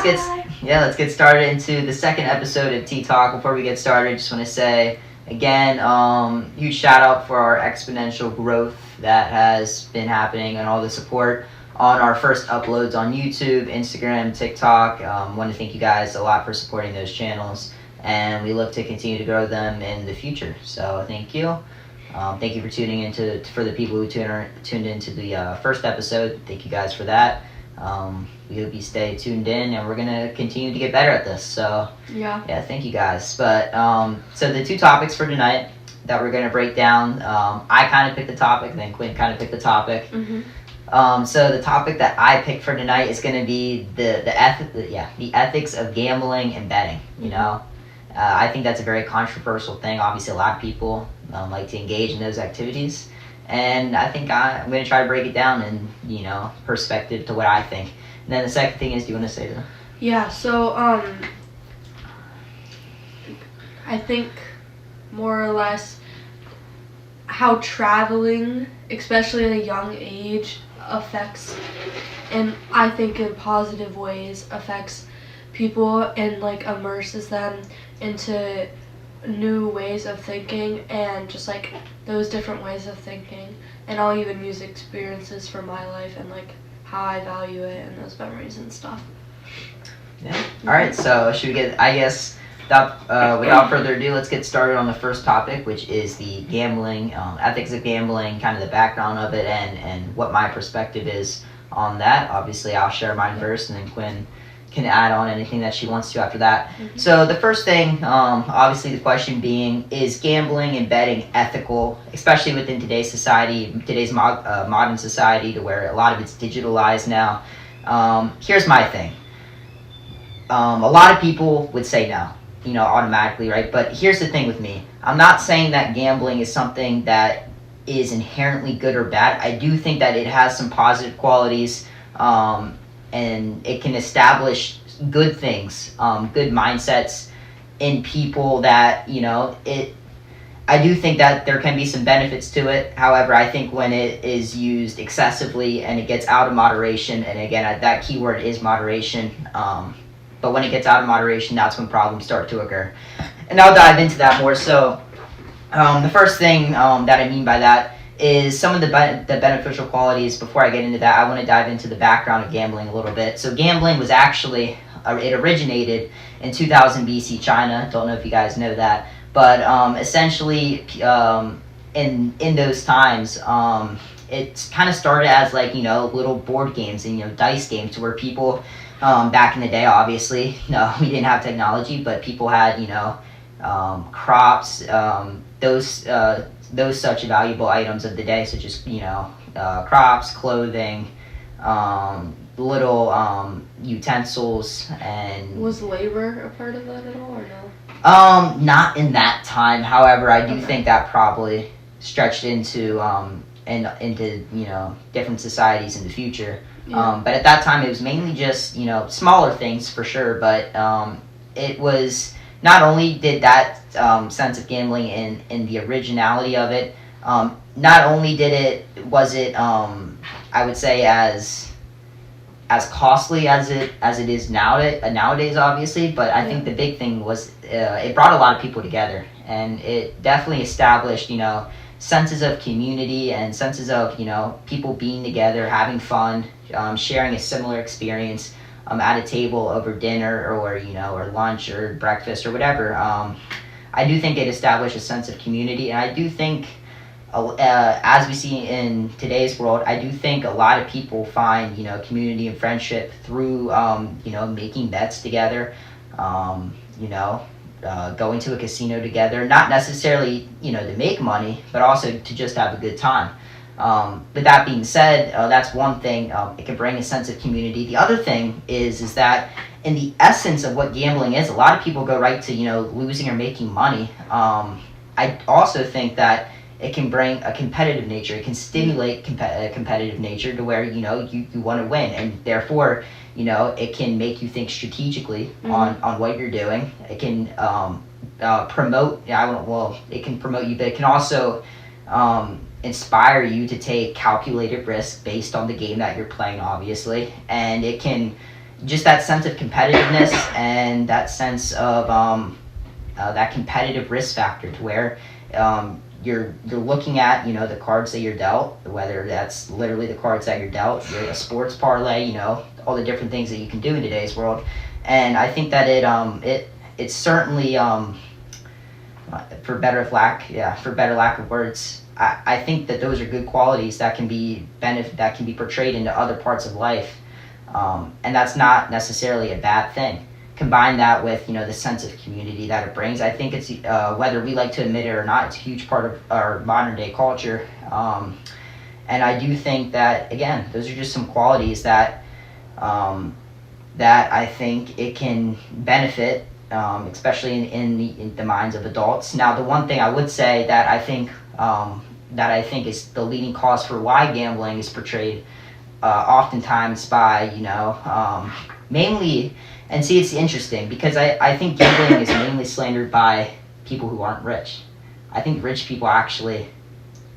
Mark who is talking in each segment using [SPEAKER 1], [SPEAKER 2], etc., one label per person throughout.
[SPEAKER 1] let's get started into the second episode of Tea Talk. Before we get started, just want to say again, huge shout out for our exponential growth that has been happening and all the support on our first uploads on YouTube, Instagram, TikTok. Want to thank you guys a lot for supporting those channels, and we look to continue to grow them in the future. So thank you. Thank you for tuning into. For the people who tuned into the first episode, thank you guys for that. We hope you stay tuned in, and we're gonna continue to get better at this. So yeah, thank you guys. But so the two topics for tonight that we're gonna break down. I kind of picked the topic, and then Quynn kind of picked the topic. Mm-hmm. So the topic that I picked for tonight is gonna be the ethics of gambling and betting. You know, I think that's a very controversial thing. Obviously, a lot of people like to engage in those activities. And I think I'm going to try to break it down in, perspective to what I think. And then the second thing is, do you want to say that?
[SPEAKER 2] Yeah, so, I think more or less how traveling, especially at a young age, affects, and I think in positive ways, affects people and, immerses them into new ways of thinking and just those different ways of thinking, and I'll even use experiences from my life and how I value it and those memories and stuff.
[SPEAKER 1] Yeah. All right. So should we get? I guess without further ado, let's get started on the first topic, which is the gambling, ethics of gambling, kind of the background of it, and what my perspective is on that. Obviously, I'll share mine first, and then Quynn can add on anything that she wants to after that. Mm-hmm. So the first thing, obviously the question being, is gambling and betting ethical, especially within today's society, today's modern society, to where a lot of it's digitalized now? Here's my thing. A lot of people would say no, automatically, right? But here's the thing with me. I'm not saying that gambling is something that is inherently good or bad. I do think that it has some positive qualities, and it can establish good things, good mindsets in people that, I do think that there can be some benefits to it. However, I think when it is used excessively and it gets out of moderation, and again, that keyword is moderation, but when it gets out of moderation, that's when problems start to occur. And I'll dive into that more. So the first thing that I mean by that is some of the beneficial qualities. Before I get into that, I want to dive into the background of gambling a little bit. So gambling was actually, it originated in 2000 BC China. Don't know if you guys know that. But essentially, in those times, it kind of started as little board games and dice games, to where people back in the day, obviously, we didn't have technology, but people had crops, those such valuable items of the day, such as crops, clothing, little utensils, and
[SPEAKER 2] was labor a part of that at all, or no?
[SPEAKER 1] Not in that time. However, I do think that probably stretched into different societies in the future. Yeah. But at that time, it was mainly just smaller things for sure. But it was. Not only did that sense of gambling in the originality of it, not only was it I would say as costly as it is nowadays, obviously. But I think the big thing was it brought a lot of people together, and it definitely established senses of community and senses of people being together, having fun, sharing a similar experience. At a table over dinner or lunch or breakfast or whatever. I do think it established a sense of community, and I do think, as we see in today's world, I do think a lot of people find community and friendship through making bets together, going to a casino together, not necessarily to make money, but also to just have a good time. With that being said, that's one thing. It can bring a sense of community. The other thing is that in the essence of what gambling is, a lot of people go right to losing or making money. I also think that it can bring a competitive nature. It can stimulate competitive nature to where you want to win, and therefore it can make you think strategically on what you're doing. It can promote. It can promote you, but it can also inspire you to take calculated risk based on the game that you're playing, obviously. And it can just that sense of competitiveness and that sense of that competitive risk factor to where you're looking at the cards that you're dealt, whether that's literally the cards that you're dealt, a sports parlay, all the different things that you can do in today's world, and I think that it's certainly for better lack of words, I think that those are good qualities that can be portrayed into other parts of life, and that's not necessarily a bad thing. Combine that with the sense of community that it brings. I think it's whether we like to admit it or not, it's a huge part of our modern day culture, and I do think that again, those are just some qualities that I think it can benefit, especially in the minds of adults. Now, the one thing I would say that I think is the leading cause for why gambling is portrayed oftentimes by mainly. And see, it's interesting because I think gambling is mainly slandered by people who aren't rich. I think rich people actually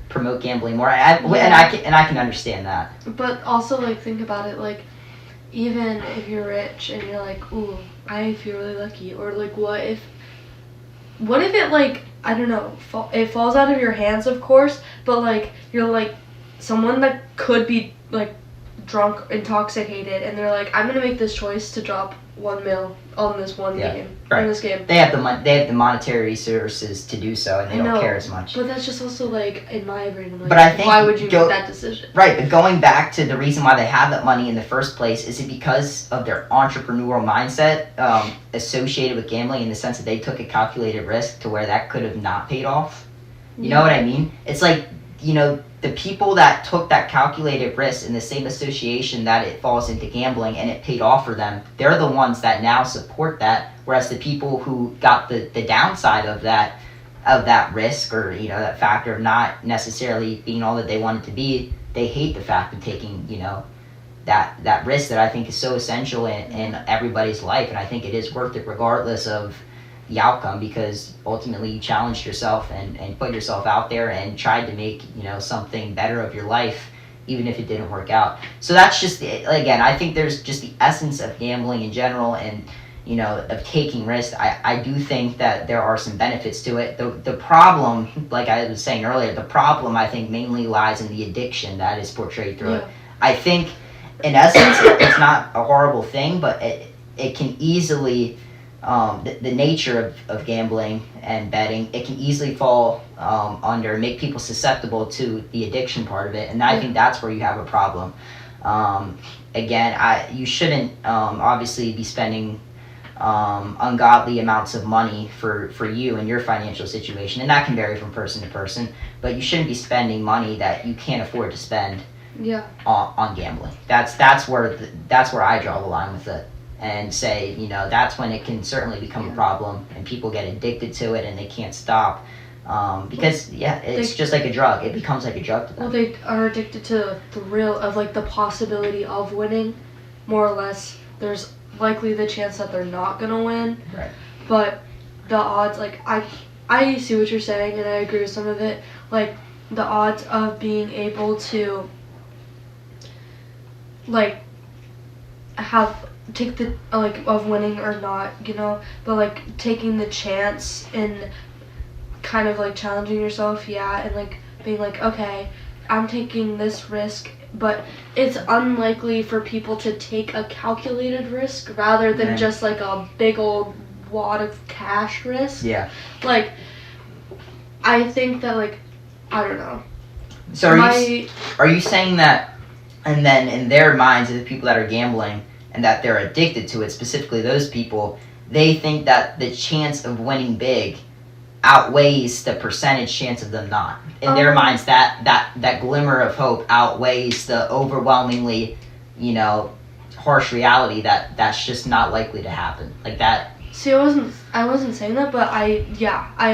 [SPEAKER 1] promote gambling more, and I can understand that.
[SPEAKER 2] But also, like, think about it, like, even if you're rich and you're like, ooh, I feel really lucky, or like, what if it, like, I don't know, it falls out of your hands, of course, but like you're like someone that could be like drunk, intoxicated, and they're like, I'm gonna make this choice to drop $1 million on this game.
[SPEAKER 1] Right.
[SPEAKER 2] In this game.
[SPEAKER 1] They have the monetary resources to do so, and they don't care as much.
[SPEAKER 2] But that's just also like in my brain. I'm like,
[SPEAKER 1] but I think
[SPEAKER 2] why would you make that decision?
[SPEAKER 1] Right, but going back to the reason why they have that money in the first place, is it because of their entrepreneurial mindset associated with gambling, in the sense that they took a calculated risk to where that could have not paid off? You know what I mean? It's like, the people that took that calculated risk in the same association that it falls into gambling and it paid off for them, they're the ones that now support that, whereas the people who got the downside of that risk, or that factor of not necessarily being all that they wanted to be, they hate the fact of taking that risk that I think is so essential in everybody's life, and I think it is worth it regardless of the outcome, because ultimately you challenged yourself and put yourself out there and tried to make something better of your life, even if it didn't work out. So that's just again, I think there's just the essence of gambling in general, and of taking risks. I do think that there are some benefits to it. The problem, like I was saying earlier, the problem I think mainly lies in the addiction that is portrayed through it. I think in essence it's not a horrible thing, but it can easily the nature of gambling and betting, it can easily fall under, make people susceptible to the addiction part of it, and I think that's where you have a problem. Again, you shouldn't obviously be spending ungodly amounts of money for you and your financial situation, and that can vary from person to person, but you shouldn't be spending money that you can't afford to spend on gambling. That's where I draw the line with it, and say, that's when it can certainly become a problem, and people get addicted to it and they can't stop, because it's just like a drug. It becomes like a drug to them.
[SPEAKER 2] Well, they are addicted to the thrill of like the possibility of winning, more or less. There's likely the chance that they're not gonna win,
[SPEAKER 1] right?
[SPEAKER 2] But the odds, like, I see what you're saying, and I agree with some of it. Like, the odds of being able to like take the of winning or not, but like taking the chance and kind of like challenging yourself, and like being like, okay, I'm taking this risk, but it's unlikely for people to take a calculated risk rather than just like a big old wad of cash risk. Like, I think that, like, I don't know.
[SPEAKER 1] So are you saying that, and then in their minds, the people that are gambling and that they're addicted to it, specifically those people, they think that the chance of winning big outweighs the percentage chance of them not. In their minds, that glimmer of hope outweighs the overwhelmingly, harsh reality that's just not likely to happen. Like that.
[SPEAKER 2] See, I wasn't saying that, but I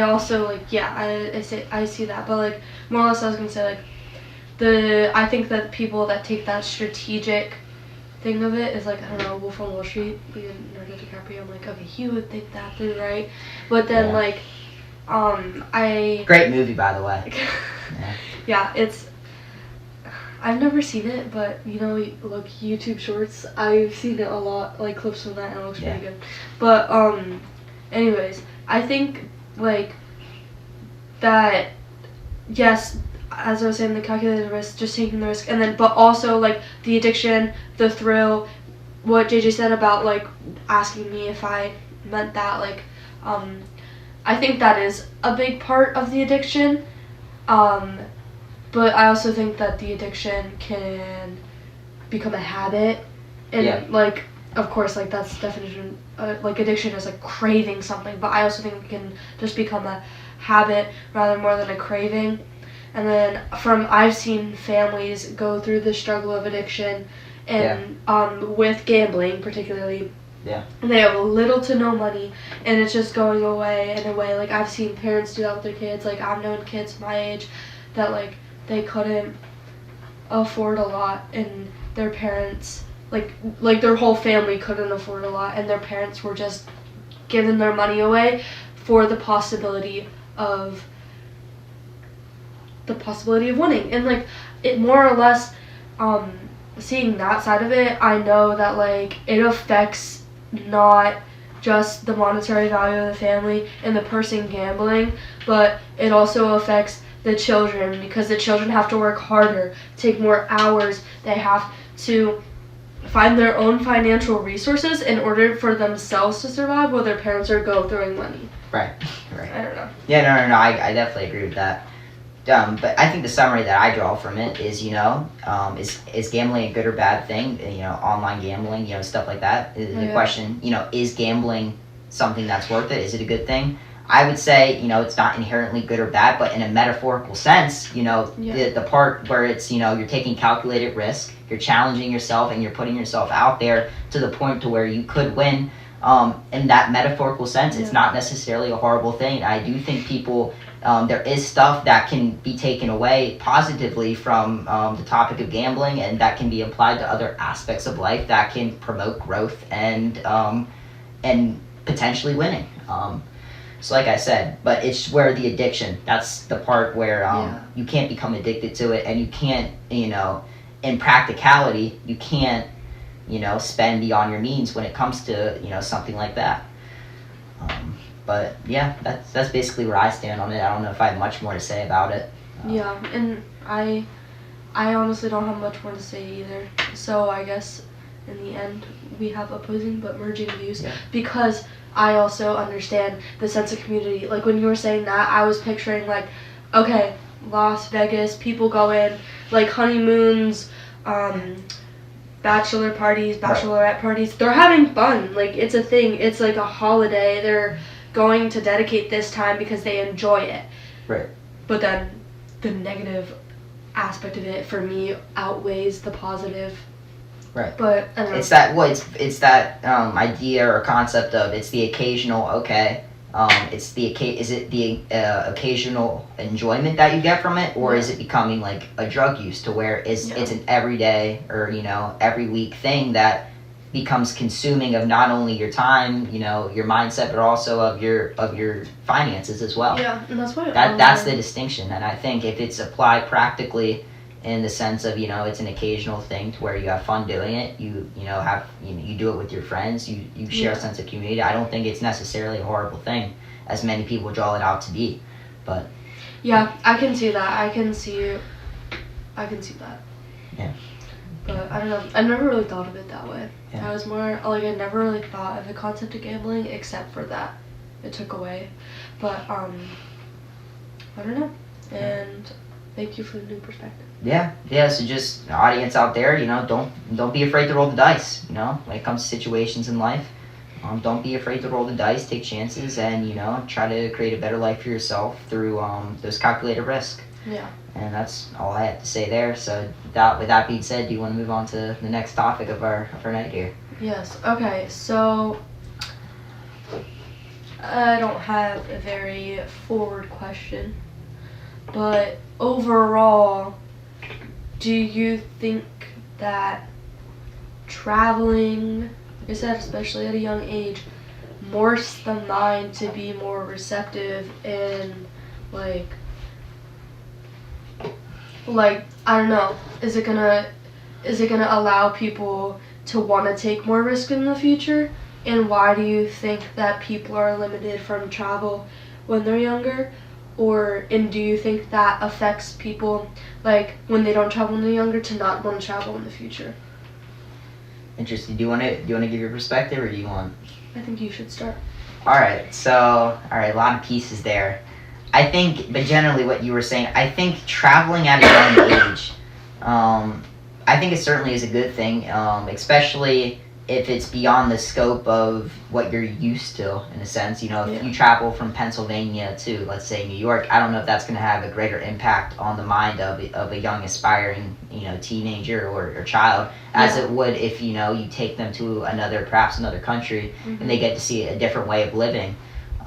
[SPEAKER 2] also I see that, but like more or less I was gonna say like I think that people that take that strategic thing of it is like, I don't know, Wolf on Wall Street, Leonardo DiCaprio. I'm like, okay, he would think that through, right? But then like, great
[SPEAKER 1] movie, by the way.
[SPEAKER 2] it's, I've never seen it, but like YouTube Shorts, I've seen it a lot, like clips from that, and it looks pretty good. But anyways, I think like that. Yes, as I was saying, the calculated risk, just taking the risk, and then but also like the addiction, the thrill, what JJ said about like asking me if I meant that, like I think that is a big part of the addiction. But I also think that the addiction can become a habit, and like of course like that's definition like addiction is like craving something, but I also think it can just become a habit rather more than a craving. And then I've seen families go through the struggle of addiction, and with gambling particularly.
[SPEAKER 1] Yeah.
[SPEAKER 2] They have little to no money, and it's just going away and away. Like I've seen parents do that with their kids. Like I've known kids my age that like they couldn't afford a lot, and their parents like their whole family couldn't afford a lot, and their parents were just giving their money away for the possibility of winning. And like it more or less seeing that side of it, I know that like it affects not just the monetary value of the family and the person gambling, but it also affects the children, because the children have to work harder, take more hours, they have to find their own financial resources in order for themselves to survive while their parents are throwing money.
[SPEAKER 1] Right.
[SPEAKER 2] I don't know.
[SPEAKER 1] Yeah, no, I definitely agree with that. But I think the summary that I draw from it is, is gambling a good or bad thing? Online gambling, stuff like that. The question, is gambling something that's worth it? Is it a good thing? I would say, it's not inherently good or bad, but in a metaphorical sense, the part where it's, you're taking calculated risk, you're challenging yourself, and you're putting yourself out there to the point to where you could win. In that metaphorical sense, it's not necessarily a horrible thing. I do think people, there is stuff that can be taken away positively from the topic of gambling, and that can be applied to other aspects of life that can promote growth and potentially winning. So like I said, but it's where the addiction, that's the part where you can't become addicted to it, and you can't, in practicality, you can't, spend beyond your means when it comes to, something like that. But yeah, that's basically where I stand on it. I don't know if I have much more to say about it.
[SPEAKER 2] Yeah, and I honestly don't have much more to say either. So I guess in the end we have opposing but merging views, because I also understand the sense of community. Like when you were saying that, I was picturing like, okay, Las Vegas, people go in, like honeymoons, bachelor parties, bachelorette parties. They're having fun. Like it's a thing. It's like a holiday. They're going to dedicate this time because they enjoy it.
[SPEAKER 1] Right.
[SPEAKER 2] But then the negative aspect of it for me outweighs the positive.
[SPEAKER 1] Right.
[SPEAKER 2] But I don't know.
[SPEAKER 1] It's that idea or concept of it's the occasional is it the occasional enjoyment that you get from it, or is it becoming like a drug use to where it's an everyday or every week thing that becomes consuming of not only your time, your mindset, but also of your finances as well.
[SPEAKER 2] Yeah, and that's why
[SPEAKER 1] that's the distinction. And I think if it's applied practically in the sense of it's an occasional thing to where you have fun doing it, you do it with your friends, you share a sense of community, I don't think it's necessarily a horrible thing as many people draw it out to be. But
[SPEAKER 2] yeah, I can see that. I can see that.
[SPEAKER 1] Yeah.
[SPEAKER 2] But I don't know. I never really thought of it that way.
[SPEAKER 1] Yeah.
[SPEAKER 2] I was more like I never really thought of the concept of gambling except for that it took away. But I don't know. And thank you for the new perspective.
[SPEAKER 1] Yeah. So just audience out there, don't be afraid to roll the dice. When it comes to situations in life, don't be afraid to roll the dice, take chances, and try to create a better life for yourself through those calculated risk.
[SPEAKER 2] Yeah.
[SPEAKER 1] And that's all I have to say there. So with that being said, do you want to move on to the next topic of our night here?
[SPEAKER 2] Yes. Okay. So I don't have a very forward question, but overall, do you think that traveling, like I said, especially at a young age, morphs the mind to be more receptive and like like, I don't know, is it gonna allow people to want to take more risk in the future? And why do you think that people are limited from travel when they're younger? And do you think that affects people, like, when they don't travel when they're younger, to not want to travel in the future?
[SPEAKER 1] Interesting. Do you want to give your perspective, or do you want?
[SPEAKER 2] I think you should start.
[SPEAKER 1] All right. So, a lot of pieces there. I think, but generally, what you were saying, I think traveling at a young age, I think it certainly is a good thing, especially if it's beyond the scope of what you're used to, in a sense. If you travel from Pennsylvania to, let's say, New York, I don't know if that's going to have a greater impact on the mind of a young aspiring, teenager or child, as it would if, you take them to perhaps another country, and they get to see a different way of living.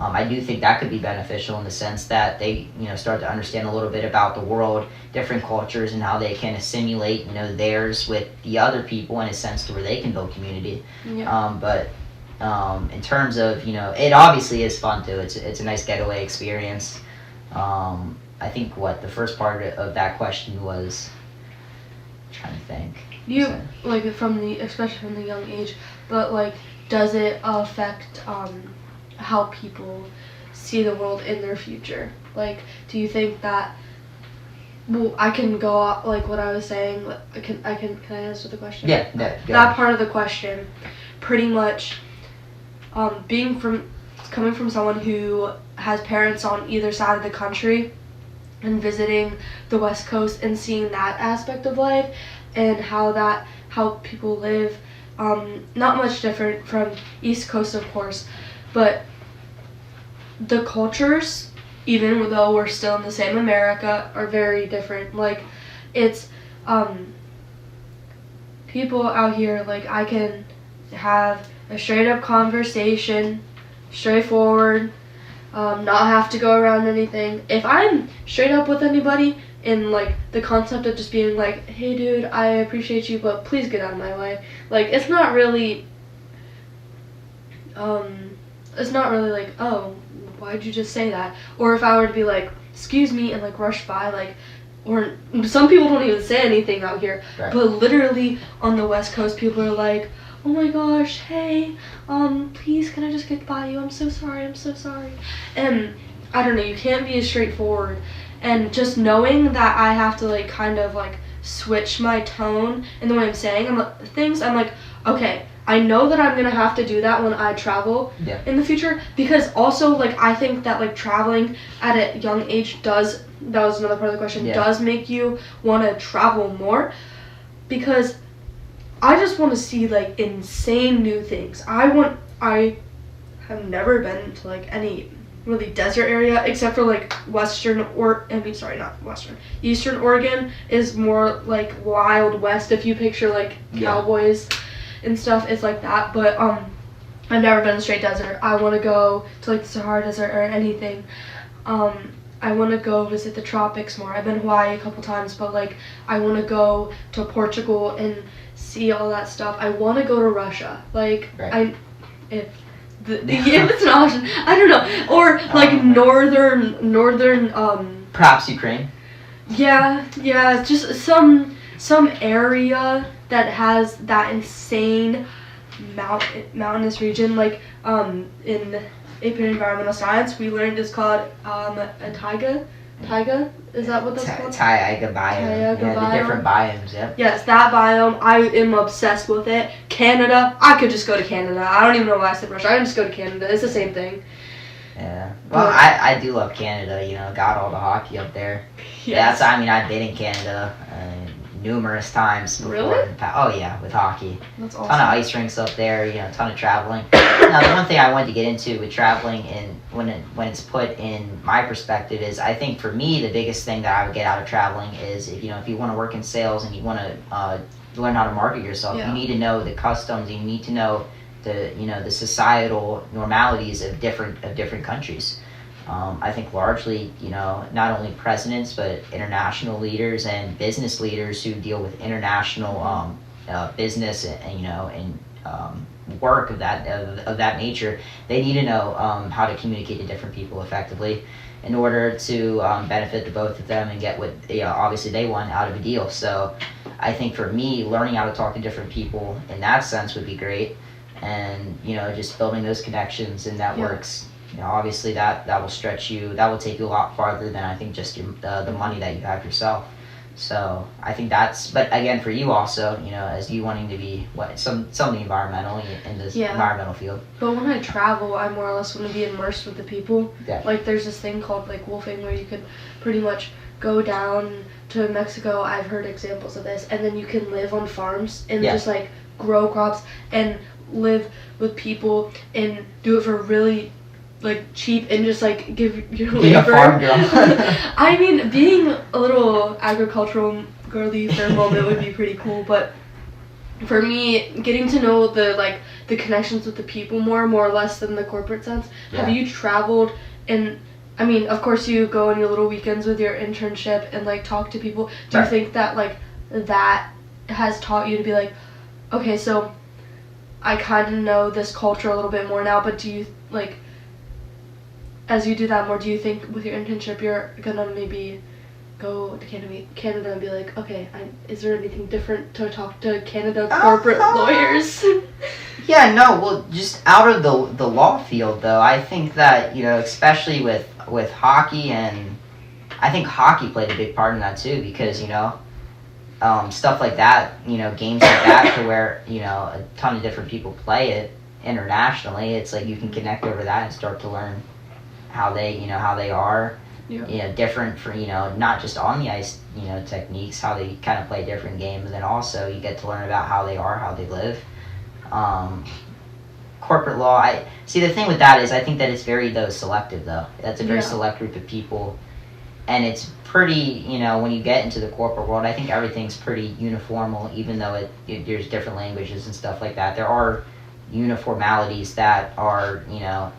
[SPEAKER 1] I do think that could be beneficial in the sense that they, start to understand a little bit about the world, different cultures, and how they can assimilate, theirs with the other people in a sense to where they can build community.
[SPEAKER 2] Yeah.
[SPEAKER 1] But in terms of, it obviously is fun too. It's a nice getaway experience. I think the first part of that question was, I'm trying to think.
[SPEAKER 2] Especially from the young age, but like, does it affect how people see the world in their future? Like, do you think that? Well, I can go off, like what I was saying. Can I answer the question?
[SPEAKER 1] Yeah.
[SPEAKER 2] That part of the question, pretty much, coming from someone who has parents on either side of the country, and visiting the West Coast and seeing that aspect of life and how people live, not much different from East Coast, of course, but the cultures, even though we're still in the same America, are very different. Like, it's people out here, like, I can have a straight up conversation, straightforward, not have to go around anything. If I'm straight up with anybody, in like the concept of just being like, hey dude, I appreciate you, but please get out of my way, like, it's not really like, oh, why'd you just say that? Or if I were to be like, excuse me, and like rush by, like, or some people don't even say anything out here,
[SPEAKER 1] right.
[SPEAKER 2] But literally on the West Coast, people are like, oh my gosh, hey, please, can I just get by you? I'm so sorry. And I don't know, you can't be as straightforward. And just knowing that I have to like kind of like switch my tone and the way I'm saying things, I'm like, okay, I know that I'm gonna have to do that when I travel in the future, because also, like, I think that like traveling at a young age that was another part of the question, does make you want to travel more, because I just want to see like insane new things. I have never been to like any really desert area except for like Eastern Oregon is more like Wild West. If you picture like cowboys and stuff, it's like that. But I've never been to straight desert. I want to go to like the Sahara Desert or anything. I want to go visit the tropics more. I've been to Hawaii a couple times, but like I want to go to Portugal and see all that stuff. I want to go to Russia. Like,
[SPEAKER 1] right.
[SPEAKER 2] If it's an option, I don't know. Or like northern
[SPEAKER 1] perhaps Ukraine.
[SPEAKER 2] Yeah, just some area that has that insane mountainous region. Like in AP Environmental Science, we learned it's called a taiga. Taiga? Is that what that's called?
[SPEAKER 1] Taiga biome. The different biomes, yep.
[SPEAKER 2] Yes, that biome. I am obsessed with it. Canada. I could just go to Canada. I don't even know why I said Russia. I can just go to Canada. It's the same thing.
[SPEAKER 1] Yeah. Well, I do love Canada. Got all the hockey up there.
[SPEAKER 2] Yes.
[SPEAKER 1] Yeah, I've been in Canada numerous times before.
[SPEAKER 2] Really?
[SPEAKER 1] Oh yeah, with hockey.
[SPEAKER 2] That's awesome.
[SPEAKER 1] Ton of ice rinks up there. A ton of traveling. Now, the one thing I wanted to get into with traveling, and when it's put in my perspective, is I think for me the biggest thing that I would get out of traveling is if you want to work in sales and you want to learn how to market yourself, you need to know the customs. You need to know the societal normalities of different countries. I think largely, not only presidents, but international leaders and business leaders who deal with international business and work of that nature, they need to know how to communicate to different people effectively in order to benefit the both of them and get what obviously they want out of a deal. So I think for me, learning how to talk to different people in that sense would be great, and just building those connections and networks. Obviously that will stretch you. That will take you a lot farther than I think just the money that you have yourself. So I think that's, but again, for you also, as you wanting to be something environmental in this environmental field.
[SPEAKER 2] But when I travel, I more or less want to be immersed with the people.
[SPEAKER 1] Yeah.
[SPEAKER 2] Like there's this thing called like wolfing where you could pretty much go down to Mexico. I've heard examples of this, and then you can live on farms and just like grow crops and live with people and do it for really like cheap and just like give your labor.
[SPEAKER 1] Being a farm girl.
[SPEAKER 2] I mean, being a little agricultural girly for a moment would be pretty cool, but for me, getting to know the connections with the people more or less than the corporate sense.
[SPEAKER 1] Yeah.
[SPEAKER 2] Have you traveled and I mean, of course you go on your little weekends with your internship and like talk to people. Do you think that like that has taught you to be like, okay, so I kind of know this culture a little bit more now, but do you like, as you do that more, do you think with your internship you're gonna maybe go to Canada and be like, okay, is there anything different to talk to Canada corporate lawyers?
[SPEAKER 1] Yeah, no, well, just out of the law field, though, I think that, especially with hockey, and I think hockey played a big part in that, too, because, stuff like that, games like that to where, a ton of different people play it internationally, it's like you can connect over that and start to learn how they are, different for, not just on the ice, techniques, how they kind of play different games, and then also you get to learn about how they are, how they live. Corporate law, I see the thing with that is I think that it's very selective though. That's a very select group of people, and it's pretty, when you get into the corporate world, I think everything's pretty uniformal, even though there's different languages and stuff like that. There are uniformalities that are,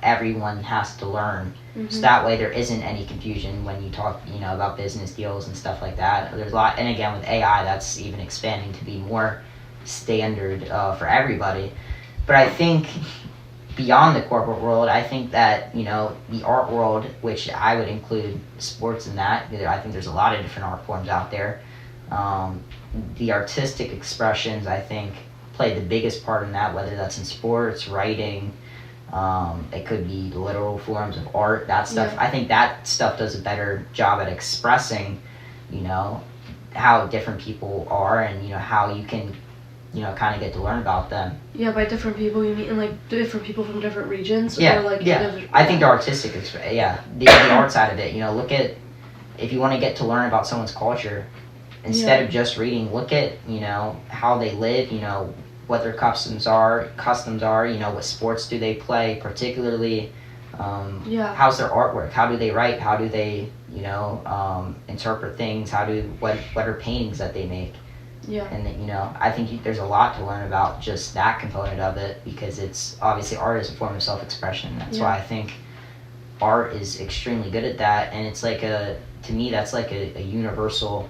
[SPEAKER 1] everyone has to learn. So that way there isn't any confusion when you talk, about business deals and stuff like that. There's a lot, and again with AI, that's even expanding to be more standard for everybody. But I think beyond the corporate world, I think that, the art world, which I would include sports in that, I think there's a lot of different art forms out there. The artistic expressions, I think, play the biggest part in that, whether that's in sports, writing, it could be literal forms of art, that stuff. I think that stuff does a better job at expressing, how different people are and, how you can, kind of get to learn about them. Yeah,
[SPEAKER 2] by different people, you mean like different people from different regions?
[SPEAKER 1] Yeah,
[SPEAKER 2] or like
[SPEAKER 1] I think the artistic, the art side of it, look at, if you want to get to learn about someone's culture, instead of just reading, look at, how they live, what their customs are, what sports do they play, particularly, how's their artwork, how do they write, how do they, interpret things, what are paintings that they make. Yeah. And, I think there's a lot to learn about just that component of it, because it's, obviously, art is a form of self-expression. That's why I think art is extremely good at that, and it's like to me, that's like a universal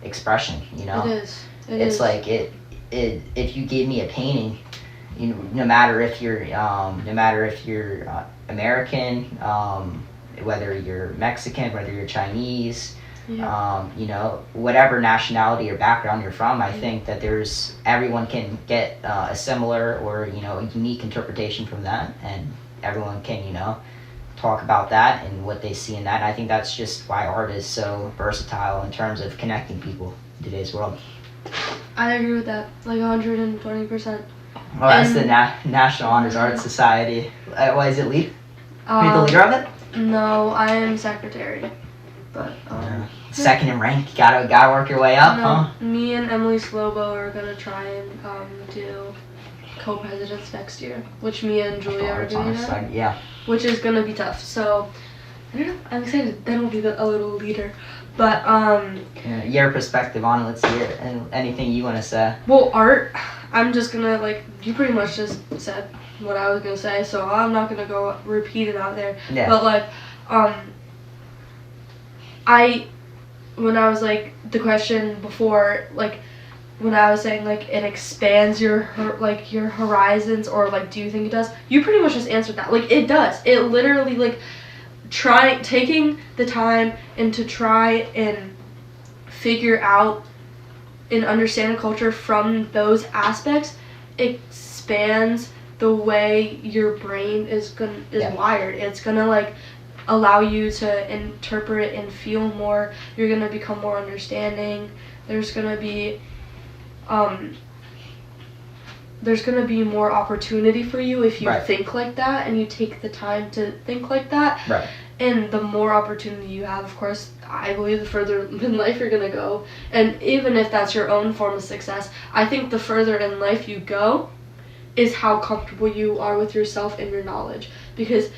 [SPEAKER 1] expression,
[SPEAKER 2] It is.
[SPEAKER 1] It's like, if you give me a painting, no matter if you're American, whether you're Mexican, whether you're Chinese, whatever nationality or background you're from, I think that everyone can get a similar or, a unique interpretation from that, and everyone can, talk about that and what they see in that. And I think that's just why art is so versatile in terms of connecting people in today's world.
[SPEAKER 2] I agree with that, like 120%.
[SPEAKER 1] Well, that's the National Honors Art Society. What is it, lead? Are you the leader of it?
[SPEAKER 2] No, I am secretary. But
[SPEAKER 1] second in rank, you gotta work your way up, huh?
[SPEAKER 2] Me and Emily Slobo are gonna try and do co-presidents next year, which me and Julia are doing now.
[SPEAKER 1] Yeah.
[SPEAKER 2] Which is gonna be tough. So I don't know. I'm excited. Then we'll be a little leader. But
[SPEAKER 1] your perspective on it. Let's hear it. And anything you want to say?
[SPEAKER 2] Well, art. I'm just gonna you pretty much just said what I was gonna say, so I'm not gonna go repeat it out there. Yeah. But when I was the question before, when I was saying like it expands your horizons, or like do you think it does? You pretty much just answered that. Like it does. It literally like taking the time and to try and figure out and understand a culture from those aspects expands the way your brain is wired. It's gonna like allow you to interpret and feel more. You're gonna become more understanding. There's gonna be more opportunity for you if you think like that and you take the time to think like that.
[SPEAKER 1] Right.
[SPEAKER 2] And the more opportunity you have, of course, I believe the further in life you're gonna go. And even if that's your own form of success, I think the further in life you go is how comfortable you are with yourself and your knowledge. Because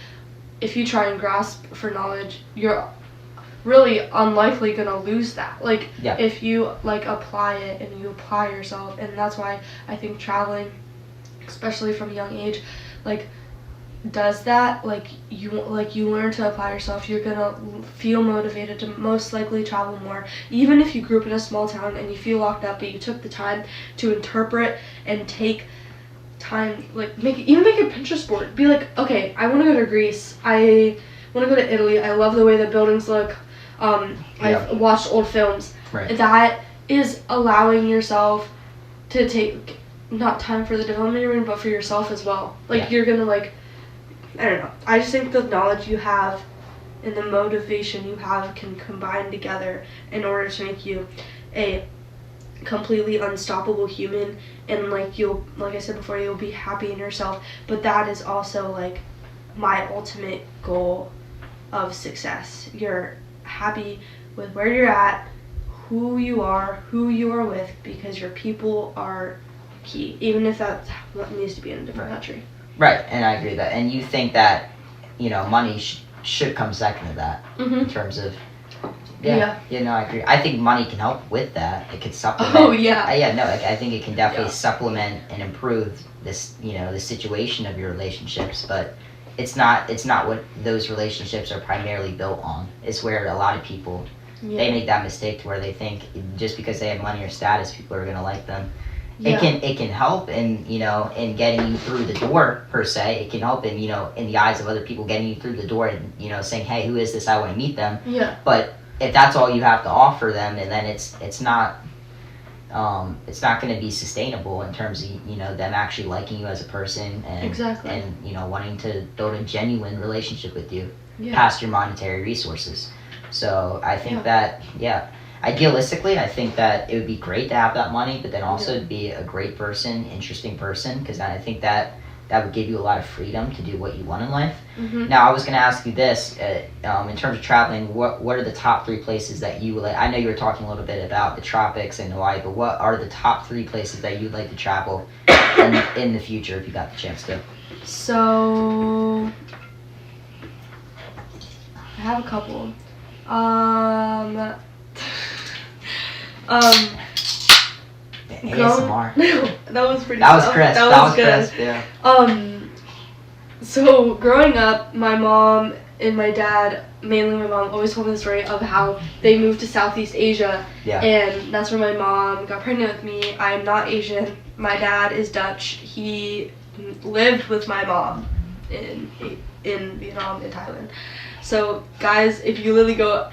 [SPEAKER 2] if you try and grasp for knowledge, you're really unlikely gonna lose that. Like if you like apply it and you apply yourself, and that's why I think traveling, especially from a young age, like does that. Like you learn to apply yourself. You're gonna feel motivated to most likely travel more, even if you grew up in a small town and you feel locked up, but you took the time to interpret and take time, like make a Pinterest board. Be like, okay, I want to go to Greece. I want to go to Italy. I love the way the buildings look. I've watched old films.
[SPEAKER 1] Right.
[SPEAKER 2] That is allowing yourself to take not time for the development you're in, but for yourself as well. Like you're gonna like, I don't know. I just think the knowledge you have and the motivation you have can combine together in order to make you a completely unstoppable human, and like I said before, you'll be happy in yourself. But that is also like my ultimate goal of success. You're happy with where you're at, who you are with, because your people are key, even if that's what needs to be in a different country.
[SPEAKER 1] Right, and I agree with that. And you think that, money should come second to that in terms of. Yeah, no, I agree. I think money can help with that. It could supplement.
[SPEAKER 2] Oh yeah.
[SPEAKER 1] I think it can definitely supplement and improve this, the situation of your relationships. But it's not what those relationships are primarily built on. It's where a lot of people they make that mistake to where they think just because they have money or status, people are gonna like them. Yeah. It can help in in getting you through the door per se. It can help in in the eyes of other people getting you through the door and saying, hey, who is this? I want to meet them.
[SPEAKER 2] Yeah.
[SPEAKER 1] But if that's all you have to offer them, and then it's not going to be sustainable in terms of them actually liking you as a person and wanting to build a genuine relationship with you past your monetary resources. So I think that idealistically, I think that it would be great to have that money, but then also to be a great person, interesting person, because I think that would give you a lot of freedom to do what you want in life. Mm-hmm. Now, I was going to ask you this, in terms of traveling, what are the top 3 places that you would like? I know you were talking a little bit about the tropics and Hawaii, but what are the top 3 places that you'd like to travel in the future if you got the chance to?
[SPEAKER 2] So, I have a couple.
[SPEAKER 1] ASMR.
[SPEAKER 2] That was pretty.
[SPEAKER 1] That was crisp.
[SPEAKER 2] That was good.
[SPEAKER 1] Crisp, yeah.
[SPEAKER 2] So growing up, my mom and my dad, mainly my mom, always told me the story of how they moved to Southeast Asia, and that's where my mom got pregnant with me. I'm not Asian. My dad is Dutch. He lived with my mom in Vietnam and Thailand. So guys, if you really go,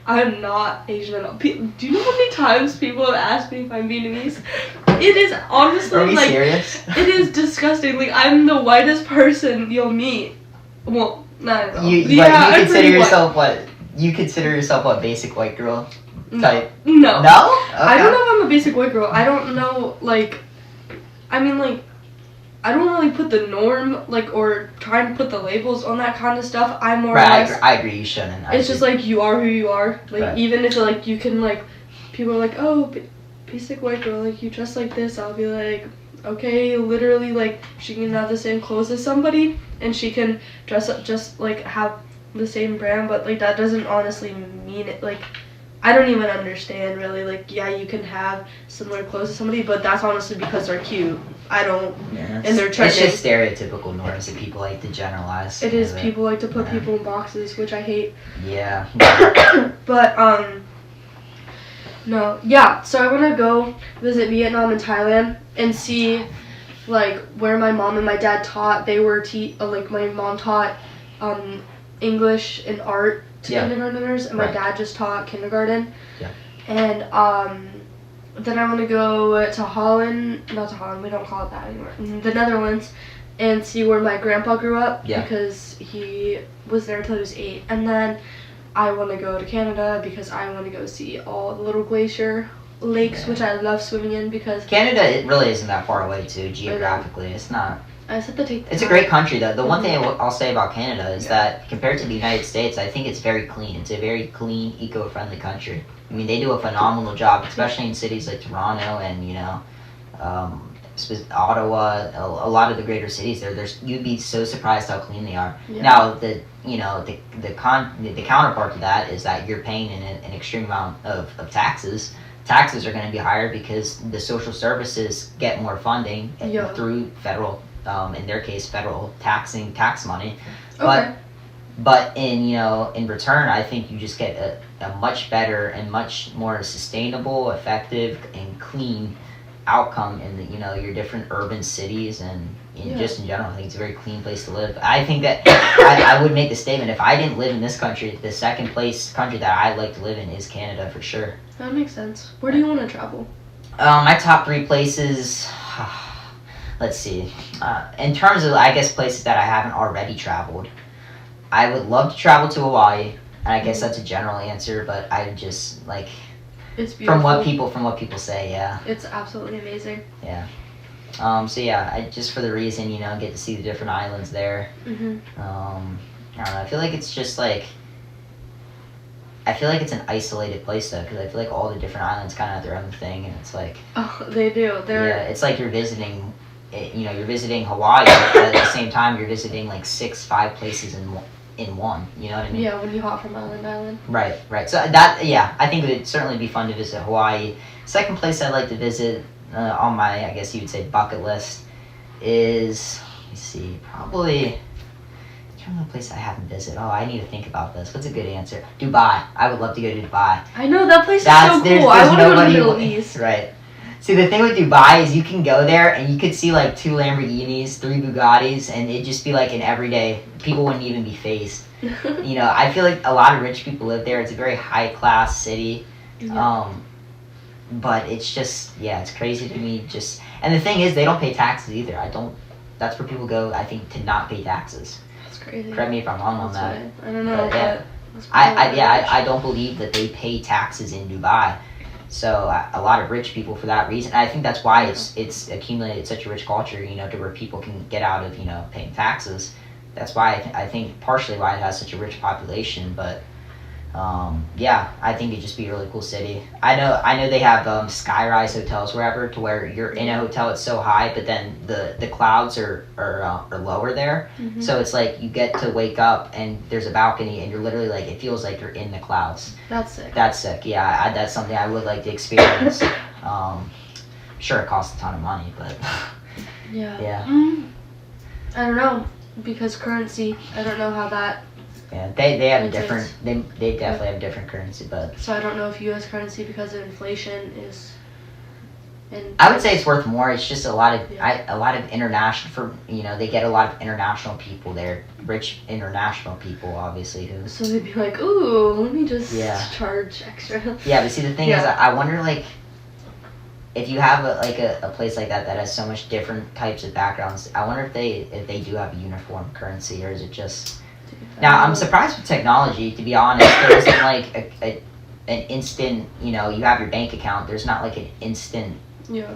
[SPEAKER 2] I'm not Asian at all. Do you know how many times people have asked me if I'm Vietnamese? It is honestly
[SPEAKER 1] Are you serious?
[SPEAKER 2] It is disgusting. Like, I'm the whitest person you'll meet. Well, no.
[SPEAKER 1] You consider yourself what? You consider yourself what? Basic white girl type?
[SPEAKER 2] No.
[SPEAKER 1] No? Okay.
[SPEAKER 2] I don't know if I'm a basic white girl. I don't know. I don't really put the norm, or try and put the labels on that kind of stuff. I'm more or less...
[SPEAKER 1] I agree, you shouldn't.
[SPEAKER 2] It's just, you are who you are. Even if, you can, people are like, oh, basic white girl, you dress like this. I'll be like, okay, literally, she can have the same clothes as somebody, and she can dress up just, have the same brand, but, that doesn't honestly mean it, I don't even understand, really. You can have similar clothes to somebody, but that's honestly because they're cute. I don't, and they're trending.
[SPEAKER 1] It's just stereotypical norms that people like to generalize.
[SPEAKER 2] It is. People like to put people in boxes, which I hate.
[SPEAKER 1] Yeah.
[SPEAKER 2] But, No. Yeah. So I want to go visit Vietnam and Thailand and see like where my mom and my dad taught. They were like my mom taught English and art to kindergartners, and my dad just taught kindergarten.
[SPEAKER 1] Yeah.
[SPEAKER 2] And then I want to go to Holland. Not to Holland. We don't call it that anymore. The Netherlands, and see where my grandpa grew up because he was there until he was 8. And then I want to go to Canada because I want to go see all the little glacier lakes, which I love swimming in because
[SPEAKER 1] Canada, it really isn't that far away too geographically. It's not.
[SPEAKER 2] I just have to take.
[SPEAKER 1] It's a great country though. The one thing I'll say about Canada is that compared to the United States, I think it's very clean. It's a very clean, eco-friendly country. I mean, they do a phenomenal job, especially in cities like Toronto and Ottawa. A lot of the greater cities you'd be so surprised how clean they are.
[SPEAKER 2] Yeah.
[SPEAKER 1] Now the counterpart to that is that you're paying an extreme amount of taxes. Taxes are going to be higher because the social services get more funding through federal, in their case, federal tax money.
[SPEAKER 2] Okay.
[SPEAKER 1] But in return, I think you just get a much better and much more sustainable, effective, and clean outcome in your different urban cities and just in general. I think it's a very clean place to live. I think that I would make the statement, if I didn't live in this country, the second place country that I'd like to live in is Canada for sure.
[SPEAKER 2] That makes sense. Where do you want to travel?
[SPEAKER 1] My top 3 places, let's see. In terms of, I guess, places that I haven't already traveled, I would love to travel to Hawaii, and I guess that's a general answer, but I just like.
[SPEAKER 2] It's beautiful.
[SPEAKER 1] From what people say, yeah.
[SPEAKER 2] It's absolutely amazing.
[SPEAKER 1] Yeah. So yeah, I just for the reason get to see the different islands there.
[SPEAKER 2] Mhm.
[SPEAKER 1] I don't know. I feel like it's just like. I feel like it's an isolated place though, because I feel like all the different islands kind of have their own thing, and it's like.
[SPEAKER 2] Oh, they do.
[SPEAKER 1] It's like you're visiting. You're visiting Hawaii, but at the same time you're visiting like 5 places in one. You know what I mean?
[SPEAKER 2] Yeah, when you hop from island to island.
[SPEAKER 1] Right. So I think it would certainly be fun to visit Hawaii. Second place I'd like to visit on my, I guess you would say, bucket list is, let me see, probably. I'm trying to a place I haven't visited. Oh, I need to think about this. What's a good answer? Dubai. I would love to go to Dubai.
[SPEAKER 2] I know, that place is so cool.
[SPEAKER 1] There's
[SPEAKER 2] I want to go to the
[SPEAKER 1] nobody
[SPEAKER 2] Middle East.
[SPEAKER 1] Right. See, the thing with Dubai is you can go there and you could see like 2 Lamborghinis, 3 Bugattis, and it'd just be like an everyday. People wouldn't even be phased. I feel like a lot of rich people live there. It's a very high class city.
[SPEAKER 2] Yeah.
[SPEAKER 1] But it's just, it's crazy to me. And the thing is, they don't pay taxes either. That's where people go, I think, to not pay taxes.
[SPEAKER 2] That's crazy.
[SPEAKER 1] Correct me if I'm wrong on that.
[SPEAKER 2] Right. I don't know,
[SPEAKER 1] but I don't believe that they pay taxes in Dubai. So a lot of rich people for that reason. I think that's why it's accumulated such a rich culture, to where people can get out of, paying taxes. That's why I think partially why it has such a rich population. But I think it'd just be a really cool city. I know they have skyrise hotels wherever, to where you're in a hotel, it's so high, but then the clouds are lower there.
[SPEAKER 2] Mm-hmm.
[SPEAKER 1] So it's like you get to wake up and there's a balcony and you're literally like, it feels like you're in the clouds.
[SPEAKER 2] That's sick.
[SPEAKER 1] Yeah. That's something I would like to experience. Sure, it costs a ton of money, but
[SPEAKER 2] yeah. I don't know, because currency, I don't know how that.
[SPEAKER 1] Yeah, they have a different. They definitely have different currency, but.
[SPEAKER 2] So I don't know if U.S. currency, because of inflation, is.
[SPEAKER 1] I would say it's worth more. It's just a lot of international they get a lot of international people there, rich international people, obviously who.
[SPEAKER 2] So they'd be like, ooh, let me just charge extra.
[SPEAKER 1] Yeah, but see the thing is, I wonder like. If you have a place like that has so much different types of backgrounds, I wonder if they do have a uniform currency, or is it just. Now, I'm surprised with technology, to be honest. There isn't like an instant, you have your bank account. There's not like an instant.
[SPEAKER 2] Yeah.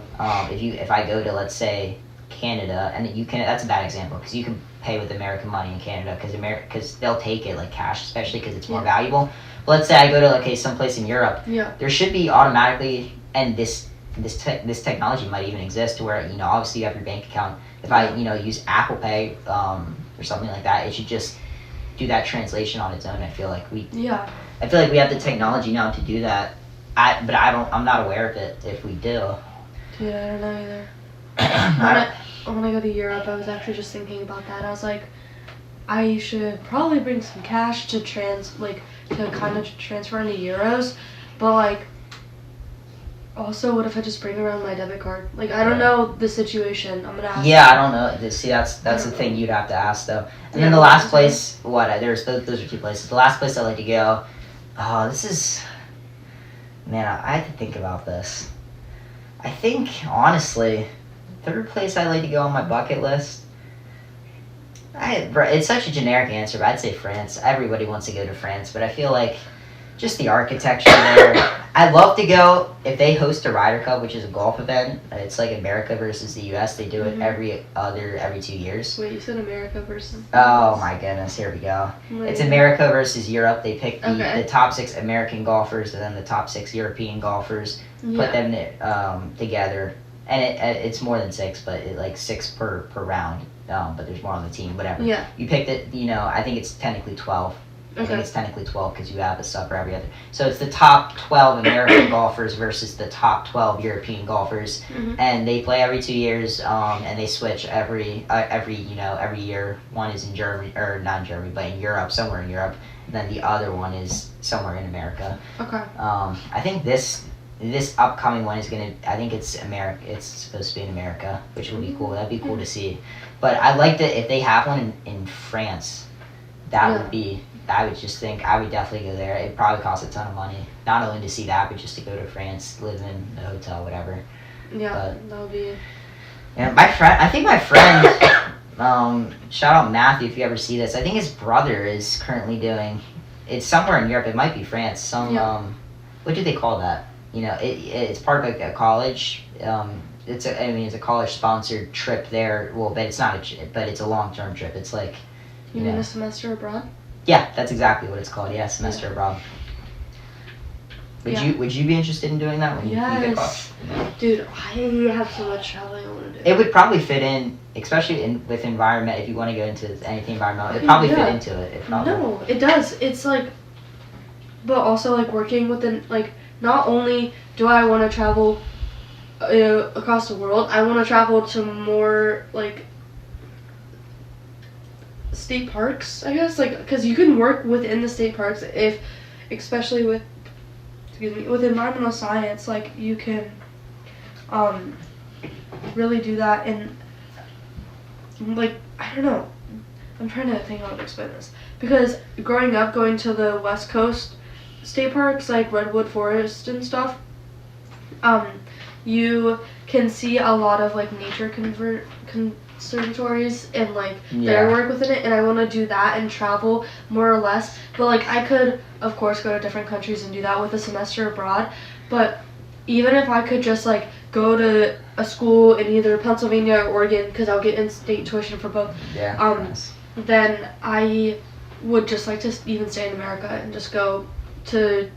[SPEAKER 1] If I go to, let's say, Canada, and that's a bad example, because you can pay with American money in Canada, because they'll take it like cash, especially because it's more valuable. But let's say I go to someplace in Europe.
[SPEAKER 2] Yeah.
[SPEAKER 1] There should be automatically, and this technology might even exist, to where obviously you have your bank account. If I use Apple Pay or something like that, it should just do that translation on its own. I feel like we have the technology now to do that. I'm not aware of it if we do.
[SPEAKER 2] Yeah, I don't know either. When I go to Europe, I was actually just thinking about that. I was like, I should probably bring some cash to kind of transfer into euros, but Also, what if I just bring around my debit card? Like, I don't know the situation. I'm gonna ask.
[SPEAKER 1] Yeah, I don't know. See, that's the thing you'd have to ask though. And then the last place, those are 2 places. The last place I like to go. Oh, this is. Man, I had to think about this. I think honestly, third place I like to go on my bucket list. It's such a generic answer, but I'd say France. Everybody wants to go to France, but I feel like just the architecture there. I'd love to go if they host a Ryder Cup, which is a golf event. It's like America versus the U.S. They do it every 2 years.
[SPEAKER 2] Wait, you said America versus?
[SPEAKER 1] Oh my goodness, here we go. It's America versus Europe. They pick the top 6 American golfers and then the top 6 European golfers. Put them together, and it's more than 6, but like 6 per round. But there's more on the team. Whatever.
[SPEAKER 2] Yeah.
[SPEAKER 1] You picked it. I think it's technically 12. I think it's technically 12 because you have a sub for every other. So it's the top 12 American golfers versus the top 12 European golfers, and they play every 2 years, and they switch every year. One is in Germany, or not in Germany, but in Europe, somewhere in Europe, and then the other one is somewhere in America.
[SPEAKER 2] Okay.
[SPEAKER 1] I think this upcoming one is I think it's America. It's supposed to be in America, which would be cool. That'd be cool to see. But I'd like to, if they have one in France, would be. I would just think I would definitely go there. It probably costs a ton of money, not only to see that, but just to go to France, live in a hotel, whatever.
[SPEAKER 2] Yeah, that would be.
[SPEAKER 1] Yeah, I think my friend, shout out Matthew if you ever see this. I think his brother is currently doing. It's somewhere in Europe. It might be France. What do they call that? It's part of a college. It's a college sponsored trip there. Well, but it's not but it's a long-term trip. It's like.
[SPEAKER 2] You mean a semester abroad?
[SPEAKER 1] Yeah, that's exactly what it's called. Yeah, semester abroad. Would you be interested in doing that when you get caught?
[SPEAKER 2] Dude, I have so much traveling I want to do.
[SPEAKER 1] It would probably fit in, especially with environment. If you want to go into anything environmental, it'd probably fit into it.
[SPEAKER 2] No, it does. It's like, but also like working within like. Not only do I want to travel, across the world, I want to travel to more like. State parks, I guess, like, because you can work within the state parks especially with environmental science, like, you can, really do that, and, like, I don't know, I'm trying to think how to explain this, because growing up, going to the West Coast state parks, like Redwood Forest and stuff, you can see a lot of, like, nature conservatories and like their work within it, and I want to do that and travel more or less, but like I could of course go to different countries and do that with a semester abroad, but even if I could just like go to a school in either Pennsylvania or Oregon, because I'll get in-state tuition for both, then I would just like to even stay in America and just go to